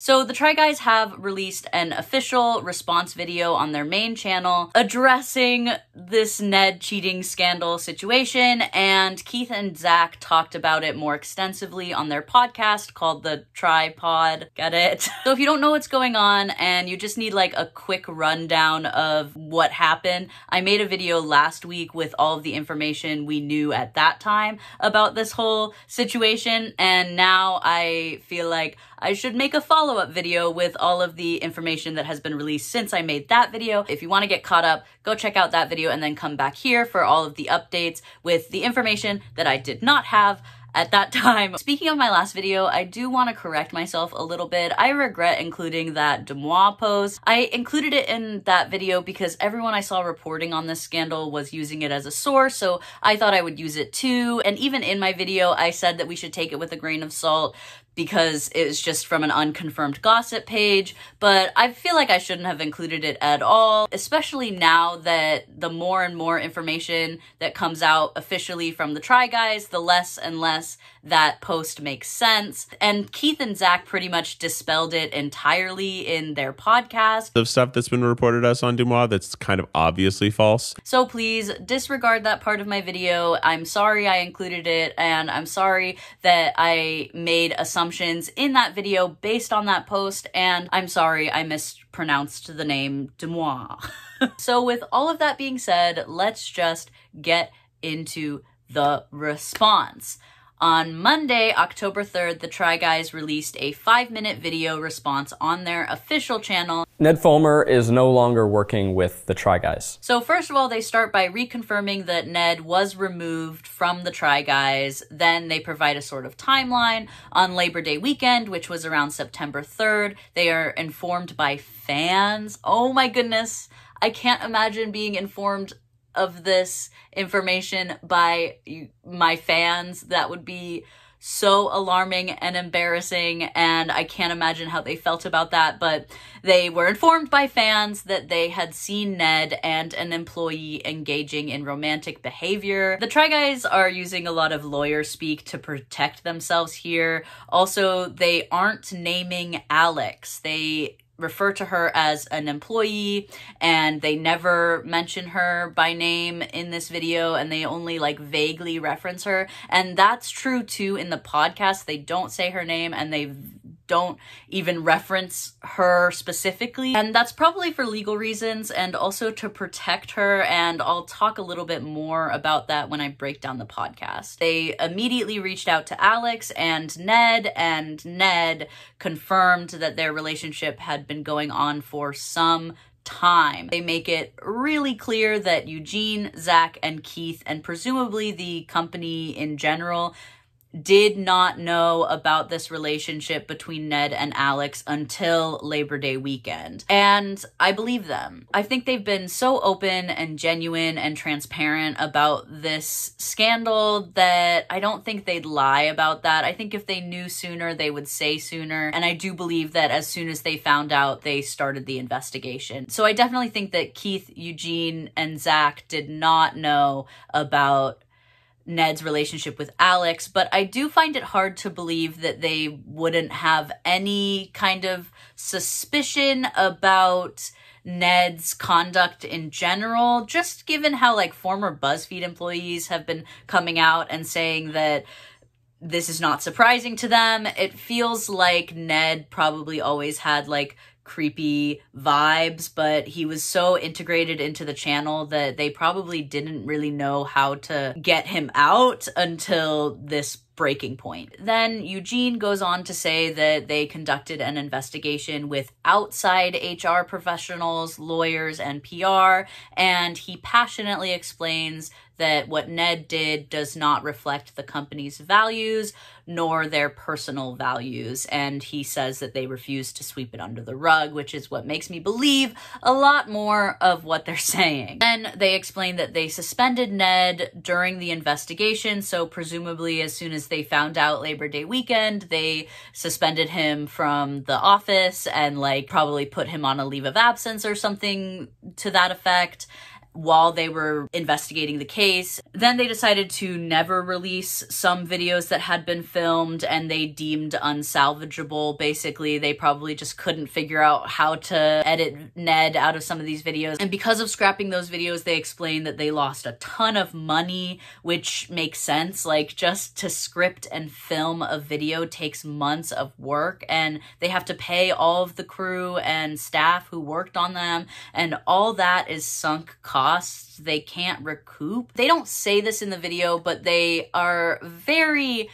So the Try Guys have released an official response video on their main channel addressing this Ned cheating scandal situation, and Keith and Zach talked about it more extensively on their podcast called the TryPod. Get it? So if you don't know what's going on and you just need like a quick rundown of what happened, I made a video last week with all of the information we knew at that time about this whole situation, and now I feel like I should make a follow-up video with all of the information that has been released since I made that video. If you want to get caught up, go check out that video and then come back here for all of the updates with the information that I did not have at that time. Speaking of my last video, I do want to correct myself a little bit. I regret including that Demois post. I included it in that video because everyone I saw reporting on this scandal was using it as a source, so I thought I would use it too. And even in my video, I said that we should take it with a grain of salt because it was just from an unconfirmed gossip page, but I feel like I shouldn't have included it at all, especially now that the more and more information that comes out officially from the Try Guys, the less and less that post makes sense. And Keith and Zach pretty much dispelled it entirely in their podcast. Of stuff that's been reported us on Demois that's kind of obviously false. So please disregard that part of my video. I'm sorry I included it, and I'm sorry that I made assumptions in that video based on that post, and I'm sorry I mispronounced the name Demois. So with all of that being said, let's just get into the response. On Monday, October 3rd, the Try Guys released a 5-minute video response on their official channel. Ned Fulmer is no longer working with the Try Guys. So first of all, they start by reconfirming that Ned was removed from the Try Guys. Then they provide a sort of timeline on Labor Day weekend, which was around September 3rd. They are informed by fans. Oh my goodness. I can't imagine being informed of this information by my fans. That would be so alarming and embarrassing, and I can't imagine how they felt about that, but they were informed by fans that they had seen Ned and an employee engaging in romantic behavior. The Try Guys are using a lot of lawyer speak to protect themselves here. Also, they aren't naming Alex. They refer to her as an employee, and they never mention her by name in this video, and they only like vaguely reference her. And that's true too in the podcast. They don't say her name, and they don't even reference her specifically. And that's probably for legal reasons and also to protect her, and I'll talk a little bit more about that when I break down the podcast. They immediately reached out to Alex and Ned confirmed that their relationship had been going on for some time. They make it really clear that Eugene, Zach, and Keith, and presumably the company in general, did not know about this relationship between Ned and Alex until Labor Day weekend. And I believe them. I think they've been so open and genuine and transparent about this scandal that I don't think they'd lie about that. I think if they knew sooner, they would say sooner. And I do believe that as soon as they found out, they started the investigation. So I definitely think that Keith, Eugene, and Zach did not know about Ned's relationship with Alex, but I do find it hard to believe that they wouldn't have any kind of suspicion about Ned's conduct in general, just given how like former BuzzFeed employees have been coming out and saying that this is not surprising to them. It feels like Ned probably always had like creepy vibes, but he was so integrated into the channel that they probably didn't really know how to get him out until this breaking point. Then Eugene goes on to say that they conducted an investigation with outside HR professionals, lawyers, and PR, and he passionately explains that what Ned did does not reflect the company's values nor their personal values, and he says that they refuse to sweep it under the rug, which is what makes me believe a lot more of what they're saying. Then they explain that they suspended Ned during the investigation, so presumably as soon as they found out Labor Day weekend, they suspended him from the office and like probably put him on a leave of absence or something to that effect. while they were investigating the case. Then they decided to never release some videos that had been filmed and they deemed unsalvageable. Basically, they probably just couldn't figure out how to edit Ned out of some of these videos. And because of scrapping those videos, they explained that they lost a ton of money, which makes sense. Like, just to script and film a video takes months of work, and they have to pay all of the crew and staff who worked on them, and all that is sunk costs they can't recoup. They don't say this in the video, but they are very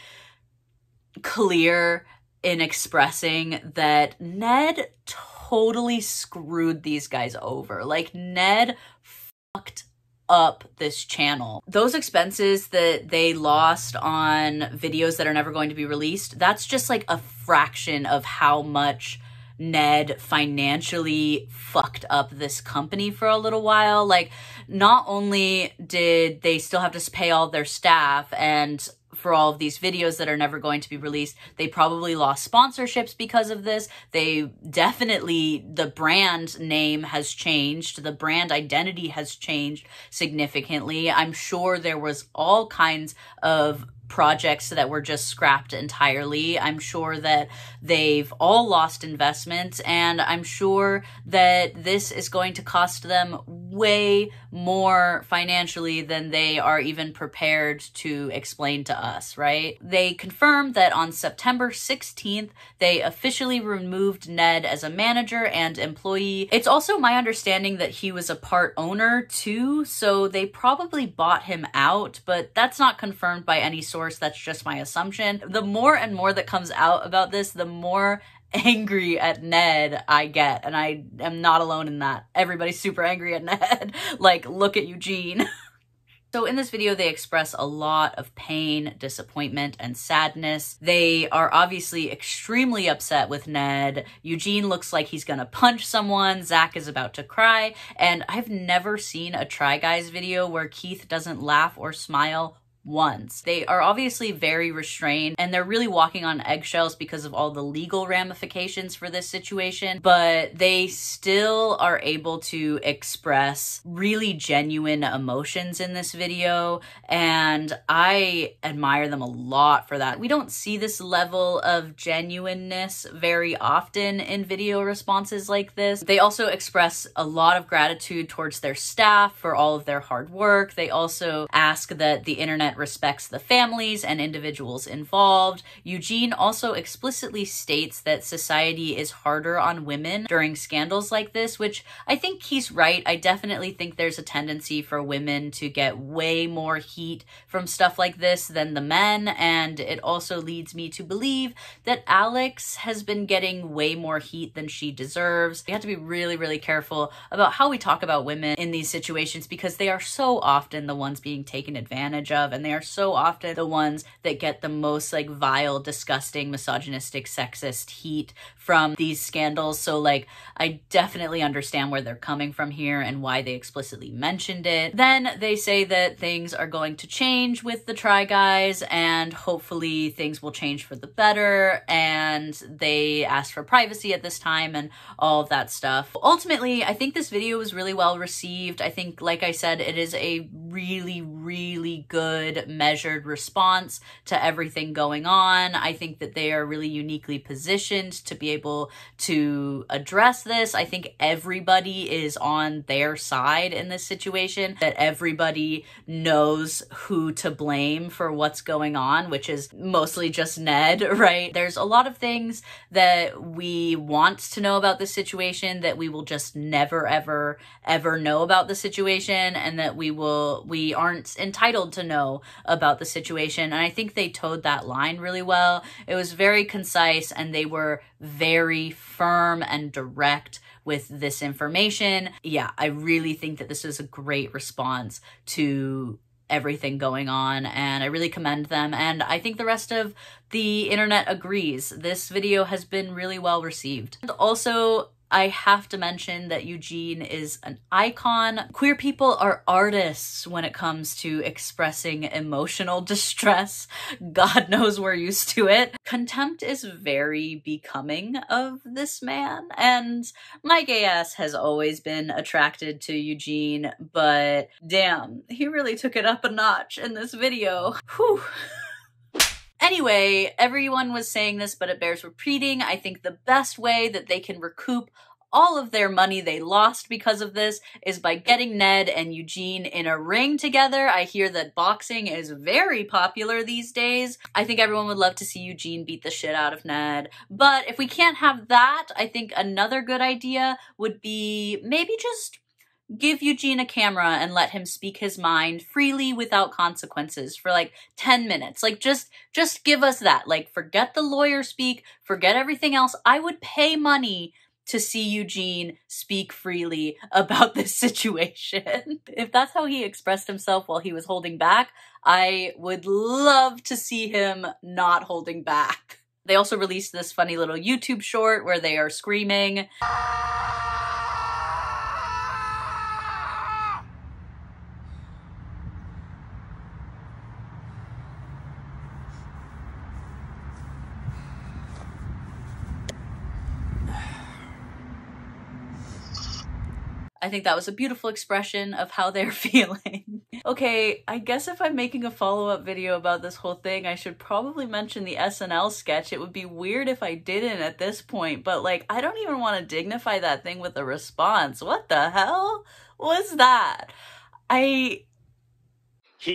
clear in expressing that Ned totally screwed these guys over. Like, Ned fucked up this channel. Those expenses that they lost on videos that are never going to be released, that's just like a fraction of how much Ned financially fucked up this company for a little while. Like, not only did they still have to pay all their staff and for all of these videos that are never going to be released, they probably lost sponsorships because of this. They definitely, the brand name has changed. The brand identity has changed significantly. I'm sure there was all kinds of projects that were just scrapped entirely. I'm sure that they've all lost investments, and I'm sure that this is going to cost them way more financially than they are even prepared to explain to us, right? They confirmed that on September 16th, they officially removed Ned as a manager and employee. It's also my understanding that he was a part owner too, so they probably bought him out, but that's not confirmed by any source. That's just my assumption. The more and more that comes out about this, the more angry at Ned I get, and I am not alone in that. Everybody's super angry at Ned. Like, look at Eugene. So in this video, they express a lot of pain, disappointment, and sadness. They are obviously extremely upset with Ned. Eugene looks like he's gonna punch someone. Zach is about to cry. And I've never seen a Try Guys video where Keith doesn't laugh or smile once. They are obviously very restrained, and they're really walking on eggshells because of all the legal ramifications for this situation, but they still are able to express really genuine emotions in this video, and I admire them a lot for that. We don't see this level of genuineness very often in video responses like this. They also express a lot of gratitude towards their staff for all of their hard work. They also ask that the internet respects the families and individuals involved. Eugene also explicitly states that society is harder on women during scandals like this, which I think he's right. I definitely think there's a tendency for women to get way more heat from stuff like this than the men, and it also leads me to believe that Alex has been getting way more heat than she deserves. We have to be really, really careful about how we talk about women in these situations, because they are so often the ones being taken advantage of, and they are so often the ones that get the most like vile, disgusting, misogynistic, sexist heat from these scandals. So like, I definitely understand where they're coming from here and why they explicitly mentioned it. Then they say that things are going to change with the Try Guys, and hopefully things will change for the better, and they asked for privacy at this time and all of that stuff. Ultimately, I think this video was really well received. I think, like I said, it is a really, really good measured response to everything going on. I think that they are really uniquely positioned to be able to address this. I think everybody is on their side in this situation, that everybody knows who to blame for what's going on, which is mostly just Ned, right? There's a lot of things that we want to know about this situation that we will just never, ever, ever know about the situation, and that we aren't entitled to know about the situation. And I think they towed that line really well. It was very concise, and they were very firm and direct with this information. Yeah, I really think that this is a great response to everything going on, and I really commend them, and I think the rest of the internet agrees. This video has been really well received. And also, I have to mention that Eugene is an icon. Queer people are artists when it comes to expressing emotional distress. God knows we're used to it. Contempt is very becoming of this man, and my gay ass has always been attracted to Eugene, but damn, he really took it up a notch in this video. Whew. Anyway, everyone was saying this, but it bears repeating. I think the best way that they can recoup all of their money they lost because of this is by getting Ned and Eugene in a ring together. I hear that boxing is very popular these days. I think everyone would love to see Eugene beat the shit out of Ned. But if we can't have that, I think another good idea would be maybe just give Eugene a camera and let him speak his mind freely without consequences for like 10 minutes. Like just give us that. Like forget the lawyer speak, forget everything else. I would pay money to see Eugene speak freely about this situation. If that's how he expressed himself while he was holding back, I would love to see him not holding back. They also released this funny little YouTube short where they are screaming. I think that was a beautiful expression of how they're feeling. Okay, I guess if I'm making a follow-up video about this whole thing, I should probably mention the SNL sketch. It would be weird if I didn't at this point, but like, I don't even want to dignify that thing with a response. What the hell was that? He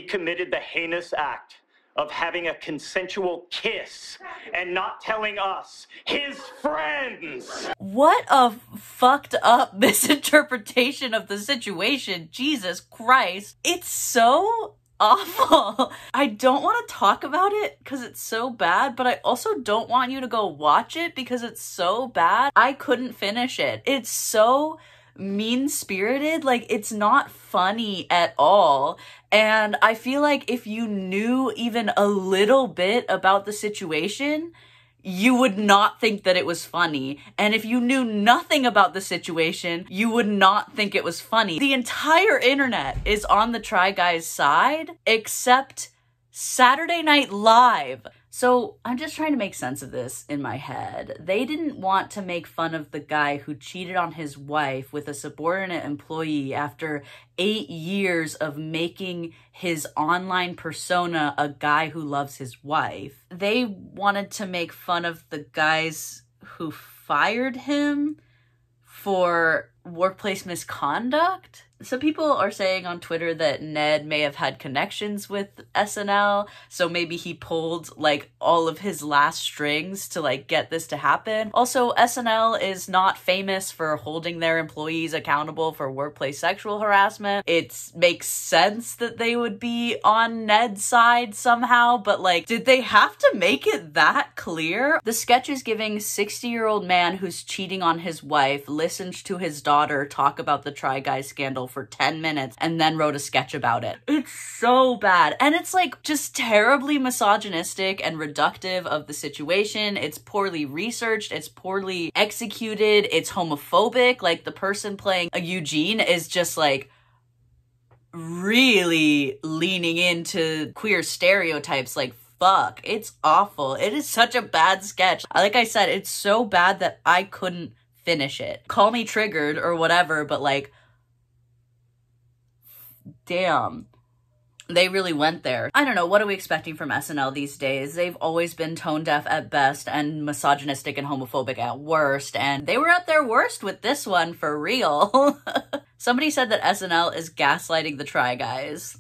committed the heinous act of having a consensual kiss and not telling us, his friends. What a fucked up misinterpretation of the situation. Jesus Christ. It's so awful. I don't want to talk about it because it's so bad, but I also don't want you to go watch it because it's so bad. I couldn't finish it. It's so mean-spirited. Like, it's not funny at all. And I feel like if you knew even a little bit about the situation, you would not think that it was funny. And if you knew nothing about the situation, you would not think it was funny. The entire internet is on the Try Guys' side, except Saturday Night Live. So I'm just trying to make sense of this in my head. They didn't want to make fun of the guy who cheated on his wife with a subordinate employee after 8 years of making his online persona a guy who loves his wife. They wanted to make fun of the guys who fired him for workplace misconduct. Some people are saying on Twitter that Ned may have had connections with SNL, so maybe he pulled like all of his last strings to like get this to happen. Also, SNL is not famous for holding their employees accountable for workplace sexual harassment. It makes sense that they would be on Ned's side somehow, but like, did they have to make it that clear? The sketch is giving 60-year-old man who's cheating on his wife listened to his daughter talk about the Try Guys scandal for 10 minutes and then wrote a sketch about it. It's so bad. And it's like just terribly misogynistic and reductive of the situation. It's poorly researched. It's poorly executed. It's homophobic. Like the person playing a Eugene is just like really leaning into queer stereotypes. Like, fuck, it's awful. It is such a bad sketch. Like I said, it's so bad that I couldn't finish it. Call me triggered or whatever, but like, damn, they really went there. I don't know, what are we expecting from SNL these days? They've always been tone deaf at best and misogynistic and homophobic at worst, and they were at their worst with this one for real. Somebody said that SNL is gaslighting the Try Guys.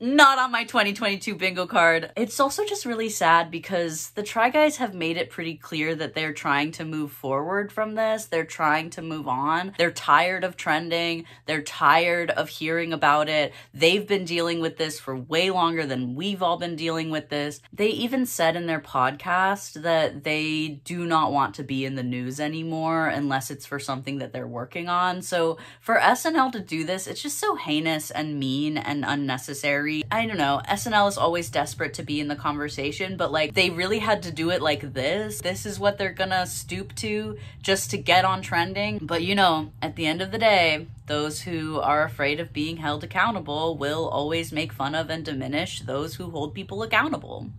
Not on my 2022 bingo card. It's also just really sad because the Try Guys have made it pretty clear that they're trying to move forward from this. They're trying to move on. They're tired of trending. They're tired of hearing about it. They've been dealing with this for way longer than we've all been dealing with this. They even said in their podcast that they do not want to be in the news anymore unless it's for something that they're working on. So for SNL to do this, it's just so heinous and mean and unnecessary. I don't know, SNL is always desperate to be in the conversation, but like they really had to do it like this. This is what they're gonna stoop to just to get on trending. But you know, at the end of the day, those who are afraid of being held accountable will always make fun of and diminish those who hold people accountable.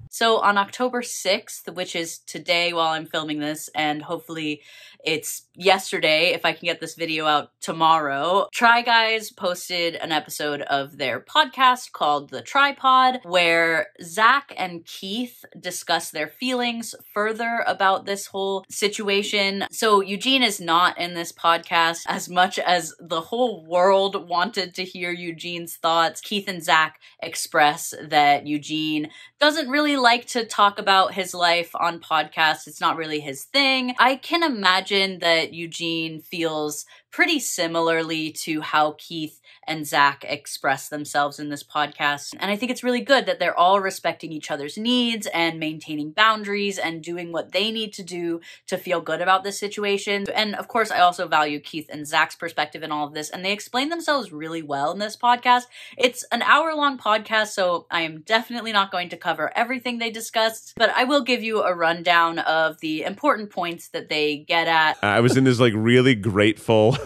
So on October 6th, which is today while I'm filming this, and hopefully it's yesterday if I can get this video out tomorrow, Try Guys posted an episode of their podcast called The TryPod, where Zach and Keith discuss their feelings further about this whole situation. So Eugene is not in this podcast. As much as the whole world wanted to hear Eugene's thoughts, Keith and Zach express that Eugene doesn't really like to talk about his life on podcasts. It's not really his thing. I can imagine that Eugene feels pretty similarly to how Keith and Zach express themselves in this podcast. And I think it's really good that they're all respecting each other's needs and maintaining boundaries and doing what they need to do to feel good about this situation. And of course, I also value Keith and Zach's perspective in all of this, and they explain themselves really well in this podcast. It's an hour-long podcast, so I am definitely not going to cover everything they discussed, but I will give you a rundown of the important points that they get at. I was in this like really grateful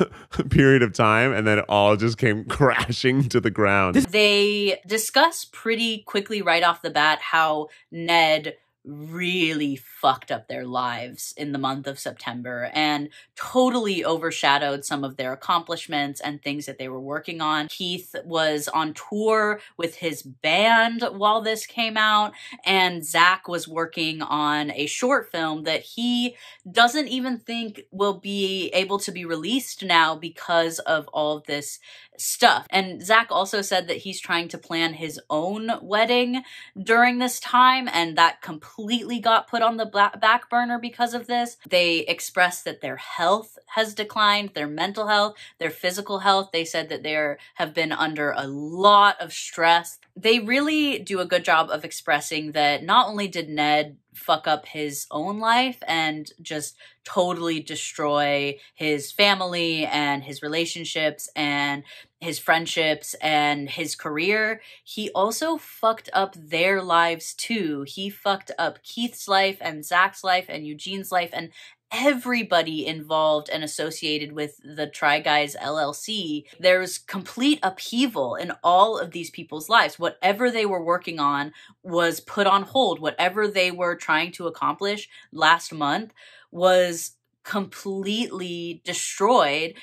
period of time, and then it all just came crashing to the ground. They discuss pretty quickly right off the bat how Ned really fucked up their lives in the month of September and totally overshadowed some of their accomplishments and things that they were working on. Keith was on tour with his band while this came out, and Zach was working on a short film that he doesn't even think will be able to be released now because of all of this stuff. And Zach also said that he's trying to plan his own wedding during this time, and that completely got put on the back burner because of this. They expressed that their health has declined, their mental health, their physical health. They said that they have been under a lot of stress. They really do a good job of expressing that not only did Ned fuck up his own life and just totally destroy his family and his relationships and his friendships and his career, he also fucked up their lives too. He fucked up Keith's life and Zach's life and Eugene's life and everybody involved and associated with the Try Guys LLC. There's complete upheaval in all of these people's lives. Whatever they were working on was put on hold. Whatever they were trying to accomplish last month was completely destroyed,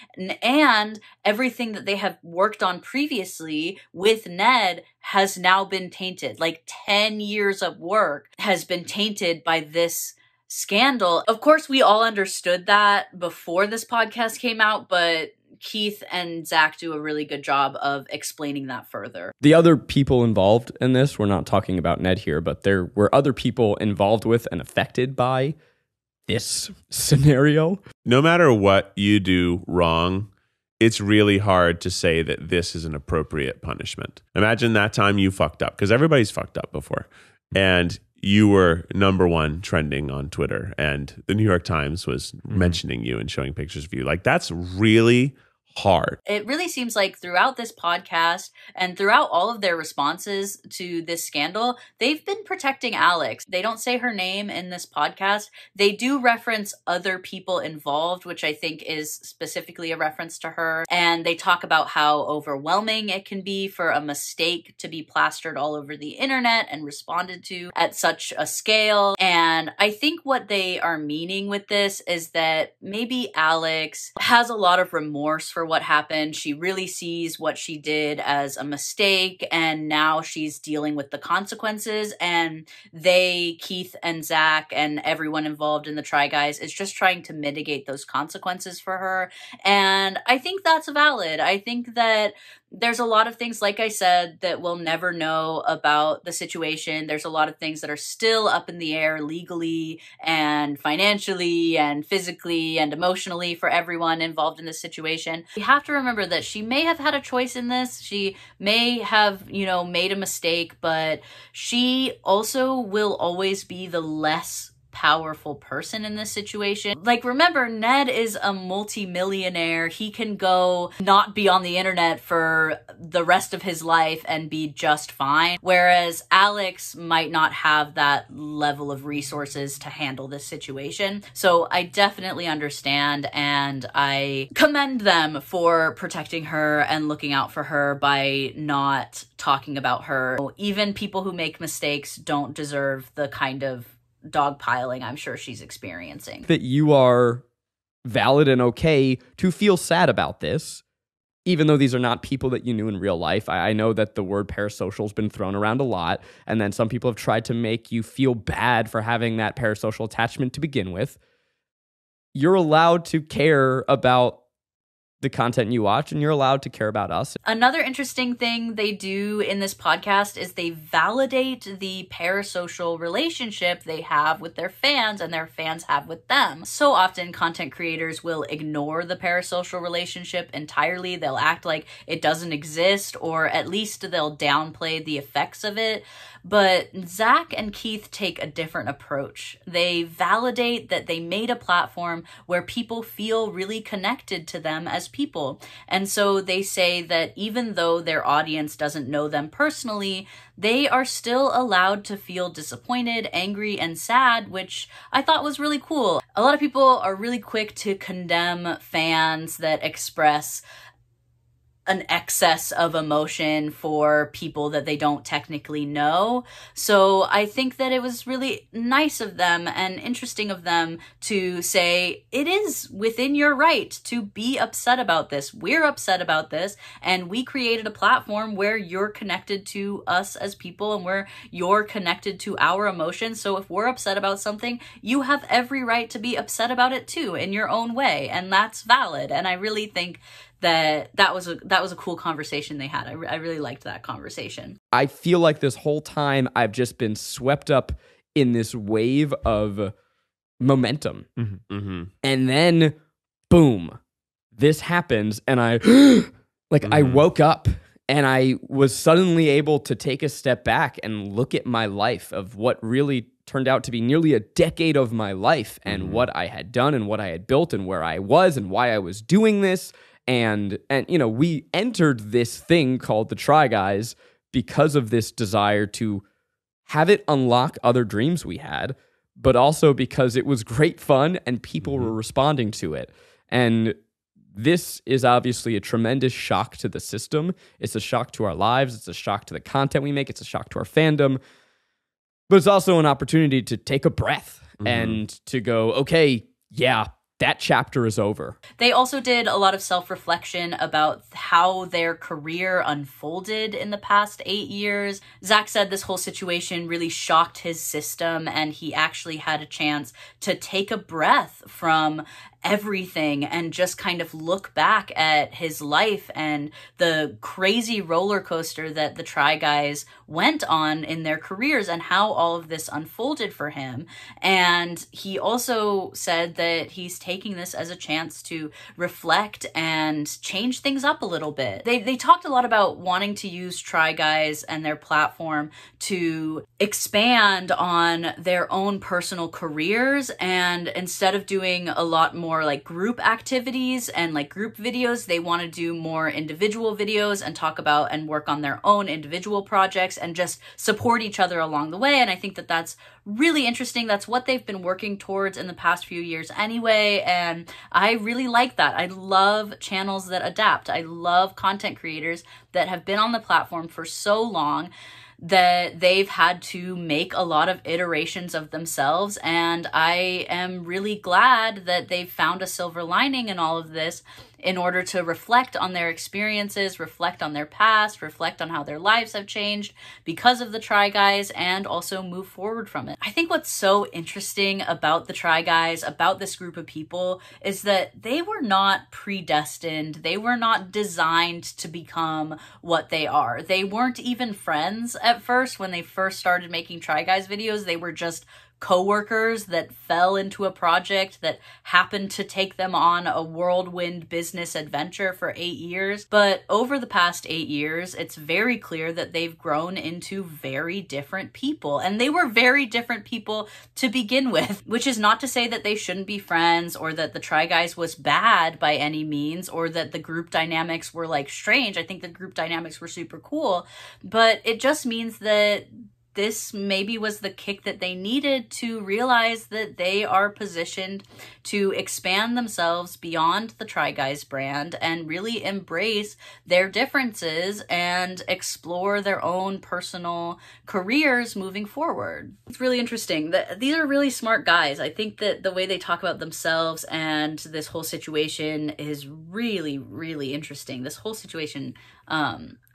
and everything that they have worked on previously with Ned has now been tainted. Like 10 years of work has been tainted by this scandal. Of course, we all understood that before this podcast came out, but Keith and Zach do a really good job of explaining that further. The other people involved in this, we're not talking about Ned here, but there were other people involved with and affected by this scenario. No matter what you do wrong, it's really hard to say that this is an appropriate punishment. Imagine that time you fucked up, because everybody's fucked up before. And you were #1 trending on Twitter, and the New York Times was mentioning you and showing pictures of you. Like, that's really hard. It really seems like throughout this podcast and throughout all of their responses to this scandal, they've been protecting Alex. They don't say her name in this podcast. They do reference other people involved, which I think is specifically a reference to her. And they talk about how overwhelming it can be for a mistake to be plastered all over the internet and responded to at such a scale. And I think what they are meaning with this is that maybe Alex has a lot of remorse for what happened. She really sees what she did as a mistake, and now she's dealing with the consequences. And they, Keith and Zach and everyone involved in the Try Guys, is just trying to mitigate those consequences for her. And I think that's valid. I think that there's a lot of things, like I said, that we'll never know about the situation. There's a lot of things that are still up in the air legally and financially and physically and emotionally for everyone involved in this situation. We have to remember that she may have had a choice in this. She may have, made a mistake, but she also will always be the less powerful person in this situation. Like, remember, Ned is a multi-millionaire. He can go not be on the internet for the rest of his life and be just fine. Whereas Alex might not have that level of resources to handle this situation. So I definitely understand, and I commend them for protecting her and looking out for her by not talking about her. Even people who make mistakes don't deserve the kind of dogpiling I'm sure she's experiencing. That you are valid and okay to feel sad about this, even though these are not people that you knew in real life. I know that the word parasocial has been thrown around a lot, and then some people have tried to make you feel bad for having that parasocial attachment to begin with. You're allowed to care about the content you watch, and you're allowed to care about us. Another interesting thing they do in this podcast is they validate the parasocial relationship they have with their fans and their fans have with them. So often content creators will ignore the parasocial relationship entirely. They'll act like it doesn't exist, or at least they'll downplay the effects of it. But Zach and Keith take a different approach. They validate that they made a platform where people feel really connected to them as people. And so they say that even though their audience doesn't know them personally, they are still allowed to feel disappointed, angry, and sad, which I thought was really cool. A lot of people are really quick to condemn fans that express an excess of emotion for people that they don't technically know. So I think that it was really nice of them and interesting of them to say, it is within your right to be upset about this. We're upset about this, and we created a platform where you're connected to us as people and where you're connected to our emotions. So if we're upset about something, you have every right to be upset about it too in your own way, and that's valid. And I really think that was a cool conversation they had. I really liked that conversation. I feel like this whole time I've just been swept up in this wave of momentum. Mm-hmm. Mm-hmm. And then, boom, this happens, and I I woke up, and I was suddenly able to take a step back and look at my life of what really turned out to be nearly a decade of my life, and what I had done and what I had built and where I was and why I was doing this. And you know, we entered this thing called the Try Guys because of this desire to have it unlock other dreams we had, but also because it was great fun and people were responding to it. And this is obviously a tremendous shock to the system. It's a shock to our lives. It's a shock to the content we make. It's a shock to our fandom. But it's also an opportunity to take a breath and to go, okay, yeah, that chapter is over. They also did a lot of self-reflection about how their career unfolded in the past 8 years. Zach said this whole situation really shocked his system, and he actually had a chance to take a breath from everything and just kind of look back at his life and the crazy roller coaster that the Try Guys went on in their careers and how all of this unfolded for him. And he also said that he's taking this as a chance to reflect and change things up a little bit. They talked a lot about wanting to use Try Guys and their platform to expand on their own personal careers, and instead of doing a lot more like group activities and like group videos, they want to do more individual videos and talk about and work on their own individual projects and just support each other along the way. And I think that that's really interesting. That's what they've been working towards in the past few years anyway, and I really like that. I love channels that adapt. I love content creators that have been on the platform for so long that they've had to make a lot of iterations of themselves, and I am really glad that they've found a silver lining in all of this in order to reflect on their experiences, reflect on their past, reflect on how their lives have changed because of the Try Guys, and also move forward from it. I think what's so interesting about the Try Guys, about this group of people, is that they were not predestined. They were not designed to become what they are. They weren't even friends at first when they first started making Try Guys videos. They were just coworkers that fell into a project that happened to take them on a whirlwind business adventure for 8 years. But over the past 8 years, it's very clear that they've grown into very different people. And they were very different people to begin with, which is not to say that they shouldn't be friends or that the Try Guys was bad by any means or that the group dynamics were like strange. I think the group dynamics were super cool, but it just means that this maybe was the kick that they needed to realize that they are positioned to expand themselves beyond the Try Guys brand and really embrace their differences and explore their own personal careers moving forward. It's really interesting. These are really smart guys. I think that the way they talk about themselves and this whole situation is really, really interesting. This whole situation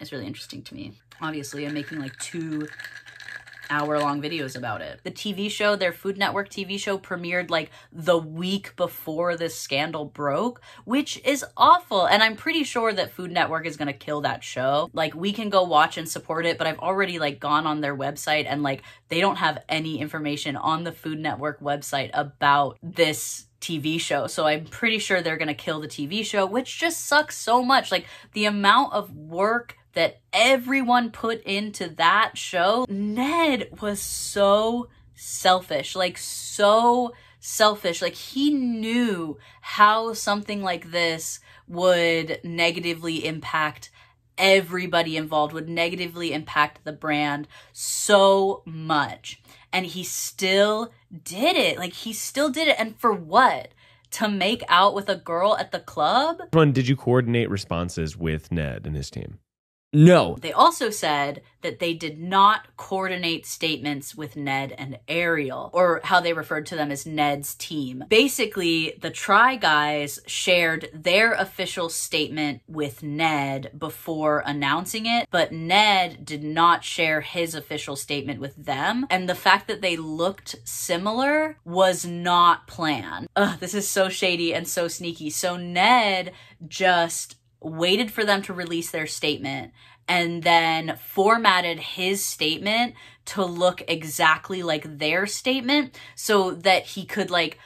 is really interesting to me. Obviously, I'm making like 2-hour-long videos about it. The TV show, their Food Network TV show, premiered like the week before this scandal broke, which is awful. And I'm pretty sure that Food Network is gonna kill that show. Like, we can go watch and support it, but I've already like gone on their website and like they don't have any information on the Food Network website about this TV show. So I'm pretty sure they're gonna kill the TV show, which just sucks so much. Like, the amount of work that everyone put into that show. Ned was so selfish, like so selfish. Like, he knew how something like this would negatively impact everybody involved, would negatively impact the brand so much. And he still did it. Like, he still did it. And for what? To make out with a girl at the club? Did you coordinate responses with Ned and his team? No. They also said that they did not coordinate statements with Ned and Ariel, or how they referred to them as Ned's team. Basically, the Try Guys shared their official statement with Ned before announcing it, but Ned did not share his official statement with them. And the fact that they looked similar was not planned. Ugh, this is so shady and so sneaky. So Ned just waited for them to release their statement and then formatted his statement to look exactly like their statement so that he could like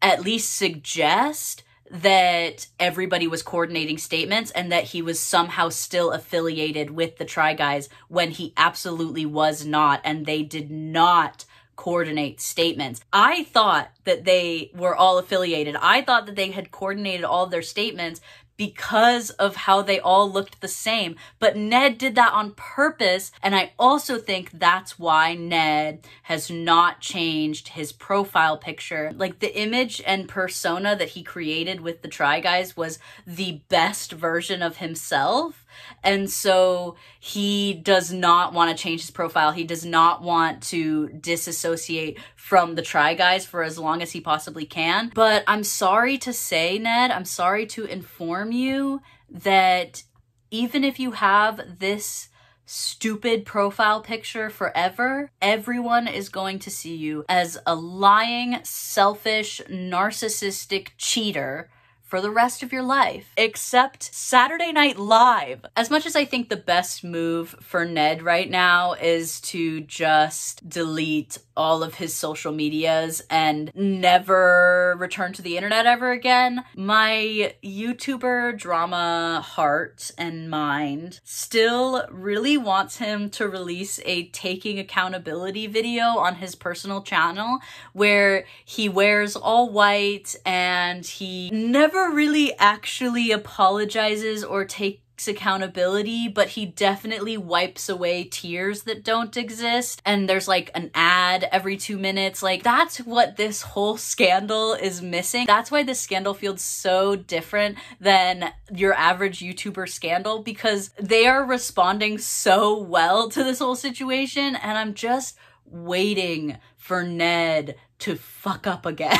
at least suggest that everybody was coordinating statements and that he was somehow still affiliated with the Try Guys when he absolutely was not, and they did not coordinate statements. I thought that they were all affiliated. I thought that they had coordinated all of their statements because of how they all looked the same. But Ned did that on purpose, and I also think that's why Ned has not changed his profile picture. Like, the image and persona that he created with the Try Guys was the best version of himself, and so he does not want to change his profile. He does not want to disassociate from the Try Guys for as long as he possibly can. But I'm sorry to say, Ned, I'm sorry to inform you that even if you have this stupid profile picture forever, everyone is going to see you as a lying, selfish, narcissistic cheater for the rest of your life, except Saturday Night Live. As much as I think the best move for Ned right now is to just delete all of his social medias and never return to the internet ever again, my YouTuber drama heart and mind still really wants him to release a taking accountability video on his personal channel where he wears all white and he never really actually apologizes or takes accountability, but he definitely wipes away tears that don't exist. And there's like an ad every 2 minutes. Like, that's what this whole scandal is missing. That's why this scandal feels so different than your average YouTuber scandal, because they are responding so well to this whole situation. And I'm just waiting for Ned to fuck up again.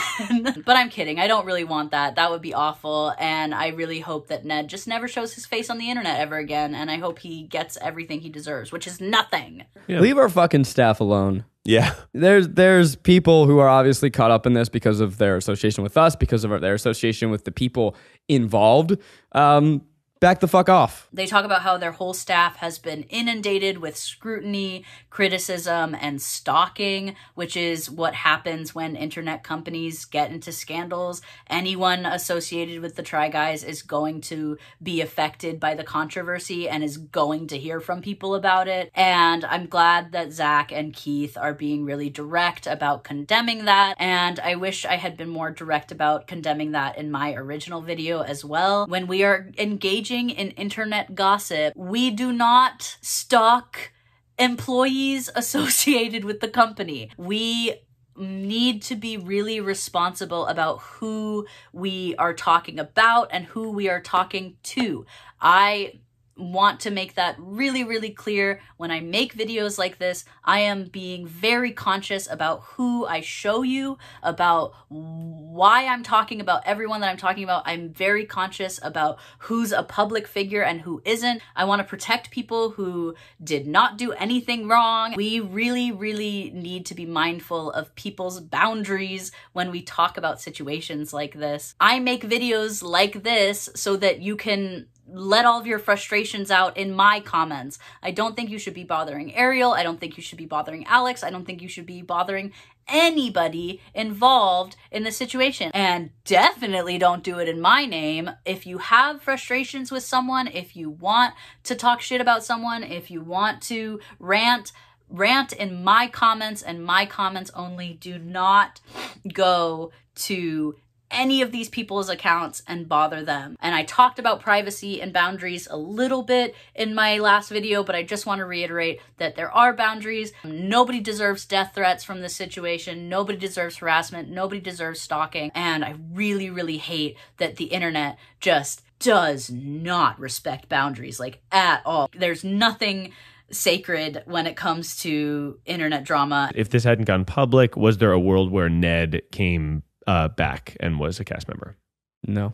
But I'm kidding. I don't really want that. That would be awful. And I really hope that Ned just never shows his face on the internet ever again. And I hope he gets everything he deserves, which is nothing. Yeah. Leave our fucking staff alone. Yeah. There's people who are obviously caught up in this because of their association with us, because of their association with the people involved. back the fuck off. They talk about how their whole staff has been inundated with scrutiny, criticism, and stalking, which is what happens when internet companies get into scandals. Anyone associated with the Try Guys is going to be affected by the controversy and is going to hear from people about it. And I'm glad that Zach and Keith are being really direct about condemning that. And I wish I had been more direct about condemning that in my original video as well. When we are engaging in internet gossip, we do not stalk employees associated with the company. We need to be really responsible about who we are talking about and who we are talking to. I want to make that really, really clear. When I make videos like this, I am being very conscious about who I show you, about why I'm talking about everyone that I'm talking about. I'm very conscious about who's a public figure and who isn't. I want to protect people who did not do anything wrong. We really, really need to be mindful of people's boundaries when we talk about situations like this. I make videos like this so that you can let all of your frustrations out in my comments. I don't think you should be bothering Ariel. I don't think you should be bothering Alex. I don't think you should be bothering anybody involved in the situation. And definitely don't do it in my name. If you have frustrations with someone, if you want to talk shit about someone, if you want to rant in my comments and my comments only. Do not go to any of these people's accounts and bother them. And I talked about privacy and boundaries a little bit in my last video, but I just want to reiterate that there are boundaries. Nobody deserves death threats from this situation. Nobody deserves harassment. Nobody deserves stalking. And I really, really hate that the internet just does not respect boundaries, like at all. There's nothing sacred when it comes to internet drama. If this hadn't gone public, was there a world where Ned came back and was a cast member? No.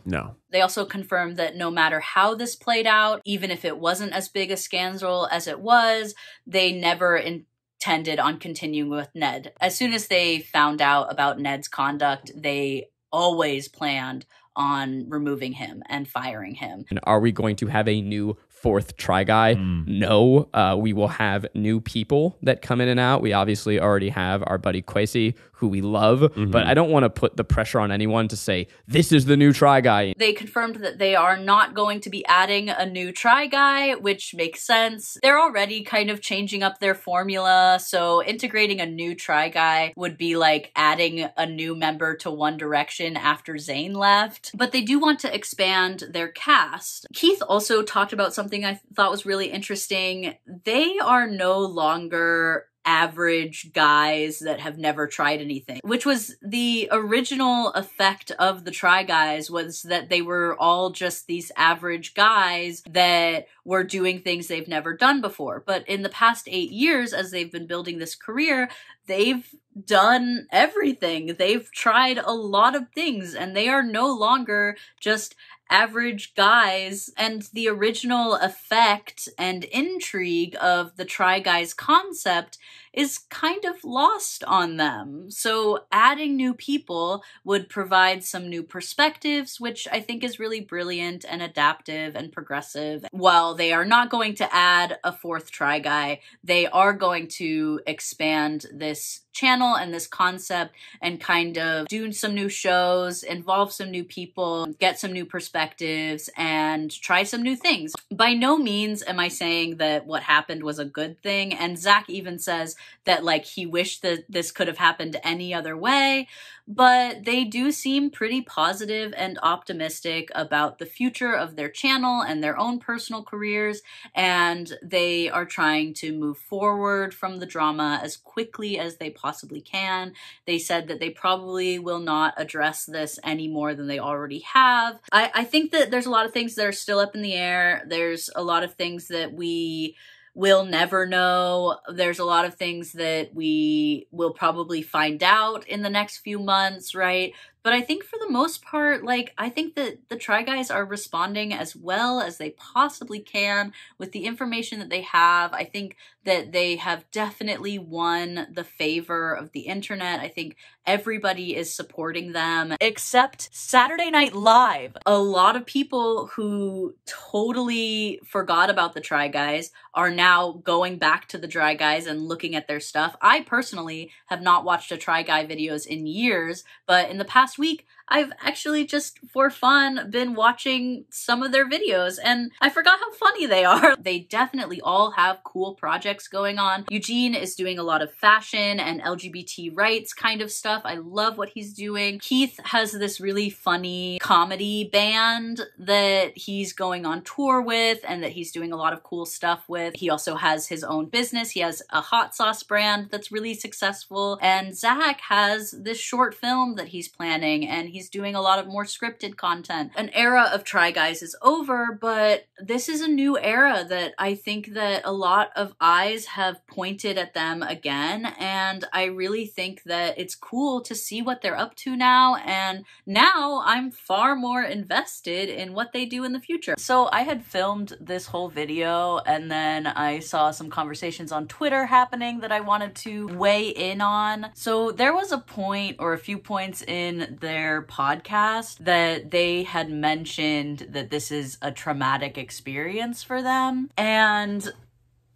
They also confirmed that no matter how this played out, even if it wasn't as big a scandal as it was, they never intended on continuing with Ned. As soon as they found out about Ned's conduct, they always planned on removing him and firing him. And are we going to have a new fourth Try Guy? No. We will have new people that come in and out. We obviously already have our buddy Kwesi, who we love, but I don't want to put the pressure on anyone to say, this is the new Try Guy. They confirmed that they are not going to be adding a new Try Guy, which makes sense. They're already kind of changing up their formula, so integrating a new Try Guy would be like adding a new member to One Direction after Zayn left. But they do want to expand their cast. Keith also talked about something I thought was really interesting. They are no longer average guys that have never tried anything, which was the original effect of the Try Guys, was that they were all just these average guys that were doing things they've never done before. But in the past 8 years, as they've been building this career, they've done everything. They've tried a lot of things, and they are no longer just average guys. And the original effect and intrigue of the Try Guys concept is kind of lost on them. So adding new people would provide some new perspectives, which I think is really brilliant and adaptive and progressive. While they are not going to add a fourth Try Guy, they are going to expand this channel and this concept and kind of do some new shows, involve some new people, get some new perspectives, and try some new things. By no means am I saying that what happened was a good thing, and Zach even says that like he wished that this could have happened any other way, but they do seem pretty positive and optimistic about the future of their channel and their own personal careers, and they are trying to move forward from the drama as quickly as they possibly can. They said that they probably will not address this any more than they already have. I think that there's a lot of things that are still up in the air. There's a lot of things that we will never know. There's a lot of things that we will probably find out in the next few months, right? But I think for the most part, like, I think that the Try Guys are responding as well as they possibly can with the information that they have. I think that they have definitely won the favor of the internet. I think everybody is supporting them, except Saturday Night Live. A lot of people who totally forgot about the Try Guys are now going back to the Try Guys and looking at their stuff. I personally have not watched a Try Guy videos in years, but in the past week, I've actually just for fun been watching some of their videos and I forgot how funny they are. They definitely all have cool projects going on. Eugene is doing a lot of fashion and LGBT rights kind of stuff. I love what he's doing. Keith has this really funny comedy band that he's going on tour with and that he's doing a lot of cool stuff with. He also has his own business. He has a hot sauce brand that's really successful. And Zach has this short film that he's planning and he's doing a lot of more scripted content. An era of Try Guys is over, but this is a new era that I think that a lot of eyes have pointed at them again, and I really think that it's cool to see what they're up to now, and now I'm far more invested in what they do in the future. So I had filmed this whole video, and then I saw some conversations on Twitter happening that I wanted to weigh in on. So there was a point or a few points in their podcast that they had mentioned that this is a traumatic experience for them, and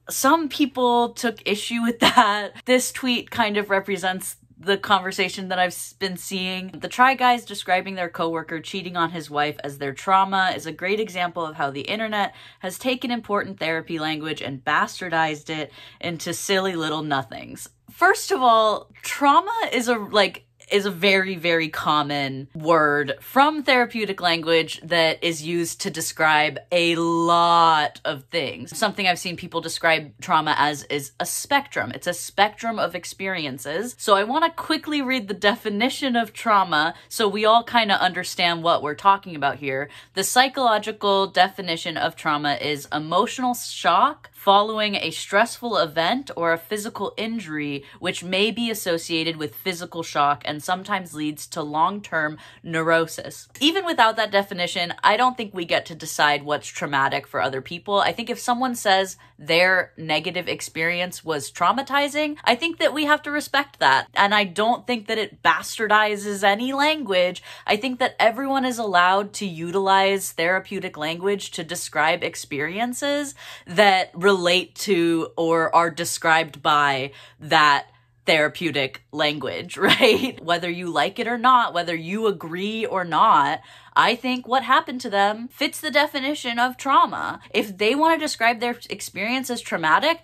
some people took issue with that. This tweet kind of represents the conversation that I've been seeing. The Try Guys describing their coworker cheating on his wife as their trauma is a great example of how the internet has taken important therapy language and bastardized it into silly little nothings. First of all, trauma is a very, very common word from therapeutic language that is used to describe a lot of things. Something I've seen people describe trauma as is a spectrum. It's a spectrum of experiences. So I want to quickly read the definition of trauma so we all kind of understand what we're talking about here. The psychological definition of trauma is emotional shock following a stressful event or a physical injury, which may be associated with physical shock and sometimes leads to long-term neurosis. Even without that definition, I don't think we get to decide what's traumatic for other people. I think if someone says their negative experience was traumatizing, I think that we have to respect that. And I don't think that it bastardizes any language. I think that everyone is allowed to utilize therapeutic language to describe experiences that relate to or are described by that therapeutic language, right? Whether you like it or not, whether you agree or not, I think what happened to them fits the definition of trauma. If they want to describe their experience as traumatic,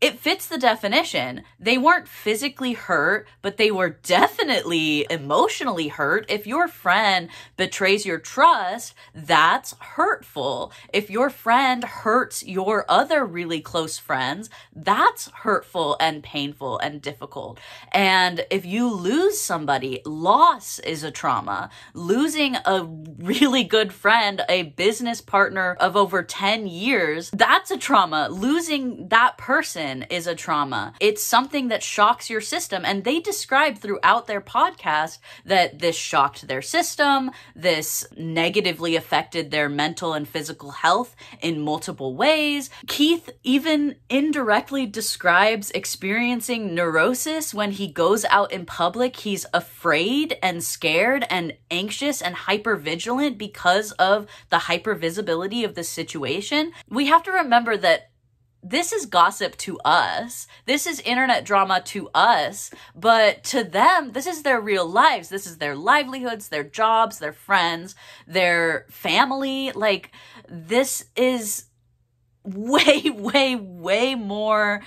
it fits the definition. They weren't physically hurt, but they were definitely emotionally hurt. If your friend betrays your trust, that's hurtful. If your friend hurts your other really close friends, that's hurtful and painful and difficult. And if you lose somebody, loss is a trauma. Losing a really good friend, a business partner of over 10 years, that's a trauma. Losing that person is a trauma. It's something that shocks your system. And they describe throughout their podcast that this shocked their system, this negatively affected their mental and physical health in multiple ways. Keith even indirectly describes experiencing neurosis when he goes out in public. He's afraid and scared and anxious and hypervigilant because of the hypervisibility of the situation. We have to remember that this is gossip to us. This is internet drama to us. But to them, this is their real lives. This is their livelihoods, their jobs, their friends, their family. Like, this is way more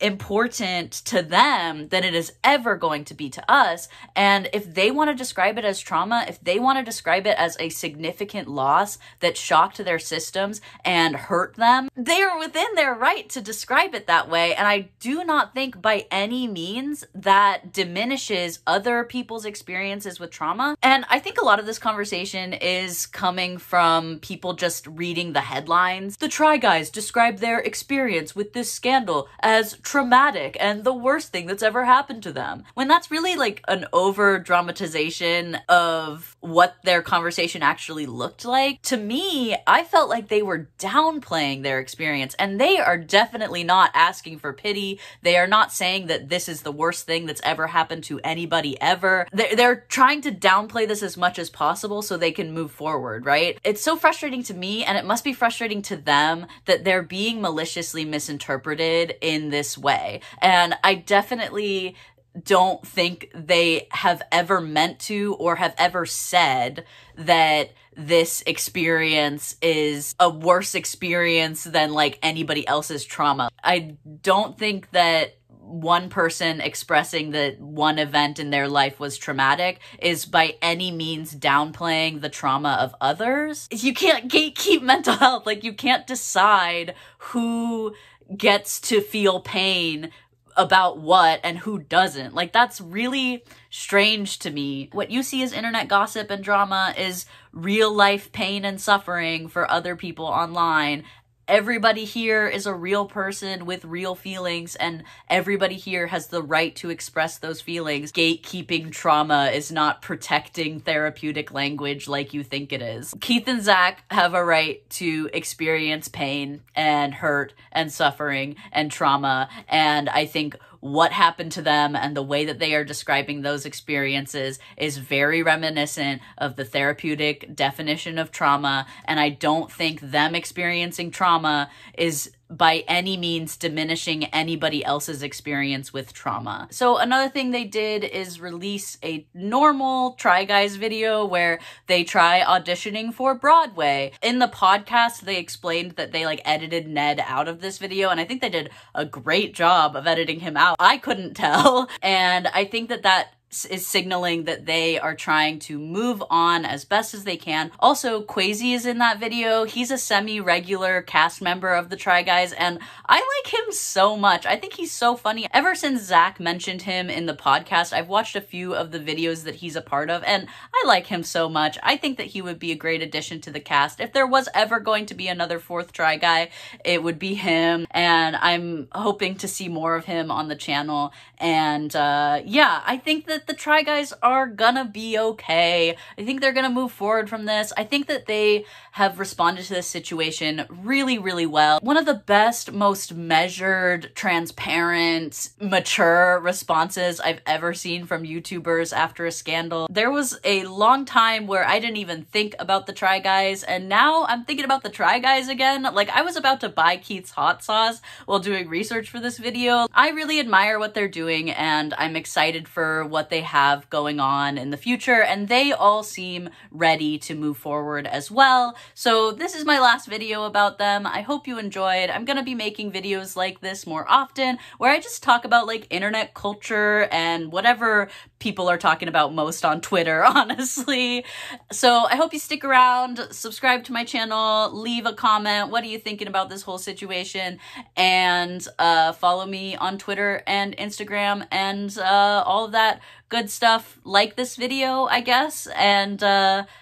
important to them than it is ever going to be to us. And if they want to describe it as trauma, if they want to describe it as a significant loss that shocked their systems and hurt them, they are within their right to describe it that way. And I do not think by any means that diminishes other people's experiences with trauma. And I think a lot of this conversation is coming from people just reading the headlines. The Try Guys described their experience with this scandal as traumatic and the worst thing that's ever happened to them. When that's really like an over dramatization of what their conversation actually looked like. To me, I felt like they were downplaying their experience, and they are definitely not asking for pity. They are not saying that this is the worst thing that's ever happened to anybody ever. They're trying to downplay this as much as possible so they can move forward, right? It's so frustrating to me, and it must be frustrating to them that they're being maliciously misinterpreted in this way. And I definitely don't think they have ever meant to or have ever said that this experience is a worse experience than like anybody else's trauma. I don't think that one person expressing that one event in their life was traumatic is by any means downplaying the trauma of others. You can't gatekeep mental health. Like, you can't decide who gets to feel pain about what and who doesn't. Like, that's really strange to me. What you see as internet gossip and drama is real life pain and suffering for other people online. Everybody here is a real person with real feelings, and everybody here has the right to express those feelings. Gatekeeping trauma is not protecting therapeutic language like you think it is. Keith and Zach have a right to experience pain and hurt and suffering and trauma, and I think what happened to them and the way that they are describing those experiences is very reminiscent of the therapeutic definition of trauma, and I don't think them experiencing trauma is by any means diminishing anybody else's experience with trauma. So another thing they did is release a normal Try Guys video where they try auditioning for Broadway. In the podcast, they explained that they like edited Ned out of this video, and I think they did a great job of editing him out. I couldn't tell, and I think that is signaling that they are trying to move on as best as they can. Also, Kwasi is in that video. He's a semi-regular cast member of the Try Guys, and I like him so much. I think he's so funny. Ever since Zach mentioned him in the podcast, I've watched a few of the videos that he's a part of, and I like him so much. I think that he would be a great addition to the cast. If there was ever going to be another fourth Try Guy, it would be him, and I'm hoping to see more of him on the channel. And yeah, I think that the Try Guys are gonna be okay. I think they're gonna move forward from this. I think that they have responded to this situation really, really well. One of the best, most measured, transparent, mature responses I've ever seen from YouTubers after a scandal. There was a long time where I didn't even think about the Try Guys, and now I'm thinking about the Try Guys again. Like, I was about to buy Keith's hot sauce while doing research for this video. I really admire what they're doing, and I'm excited for what they have going on in the future, and they all seem ready to move forward as well. So this is my last video about them. I hope you enjoyed. I'm gonna be making videos like this more often, where I just talk about like internet culture and whatever people are talking about most on Twitter, honestly. So I hope you stick around, subscribe to my channel, leave a comment. What are you thinking about this whole situation? And follow me on Twitter and Instagram and all of that good stuff. Like this video, I guess, and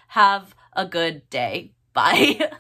have a good day. Bye.